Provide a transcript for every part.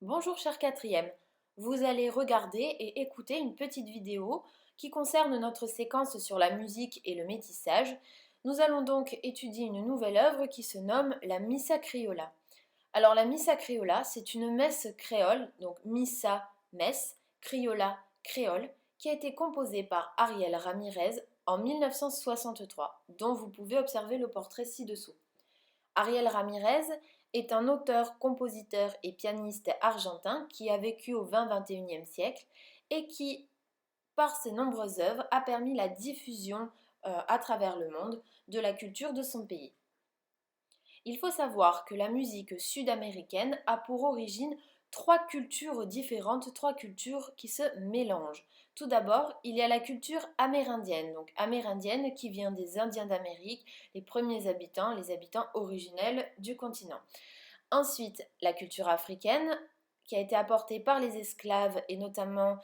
Bonjour cher quatrième, vous allez regarder et écouter une petite vidéo qui concerne notre séquence sur la musique et le métissage. Nous allons donc étudier une nouvelle œuvre qui se nomme la Missa Criolla. Alors la Missa Criolla, c'est une messe créole, donc Missa, messe, Criolla, créole, qui a été composée par Ariel Ramirez en 1963, dont vous pouvez observer le portrait ci-dessous. Ariel Ramirez est un auteur, compositeur et pianiste argentin qui a vécu au 20-21e siècle et qui, par ses nombreuses œuvres, a permis la diffusion à travers le monde de la culture de son pays. Il faut savoir que la musique sud-américaine a pour origine trois cultures différentes, trois cultures qui se mélangent. Tout d'abord, il y a la culture amérindienne, donc amérindienne qui vient des Indiens d'Amérique, les premiers habitants, les habitants originels du continent. Ensuite, la culture africaine qui a été apportée par les esclaves et notamment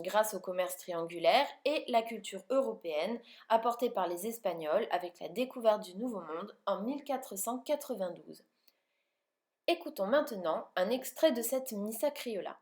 grâce au commerce triangulaire, et la culture européenne apportée par les Espagnols avec la découverte du Nouveau Monde en 1492. Écoutons maintenant un extrait de cette Missa Criolla.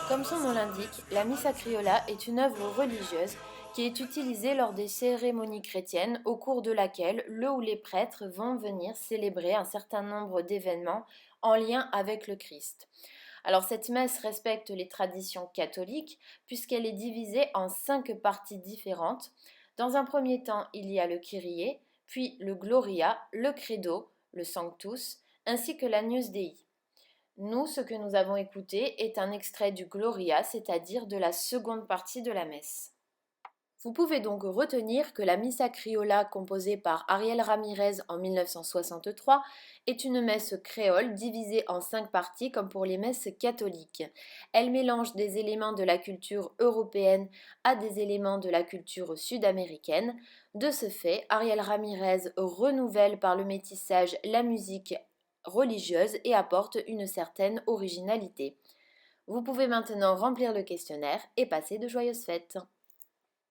Comme son nom l'indique, la Missa Criolla est une œuvre religieuse qui est utilisée lors des cérémonies chrétiennes au cours de laquelle le ou les prêtres vont venir célébrer un certain nombre d'événements en lien avec le Christ. Alors cette messe respecte les traditions catholiques puisqu'elle est divisée en 5 parties différentes. Dans un premier temps, il y a le Kyrie, puis le Gloria, le Credo, le Sanctus, ainsi que l'Agnus Dei. Nous, ce que nous avons écouté est un extrait du Gloria, c'est-à-dire de la seconde partie de la messe. Vous pouvez donc retenir que la Missa Criolla composée par Ariel Ramirez en 1963 est une messe créole divisée en 5 parties comme pour les messes catholiques. Elle mélange des éléments de la culture européenne à des éléments de la culture sud-américaine. De ce fait, Ariel Ramirez renouvelle par le métissage la musique religieuse et apporte une certaine originalité. Vous pouvez maintenant remplir le questionnaire et passer de joyeuses fêtes.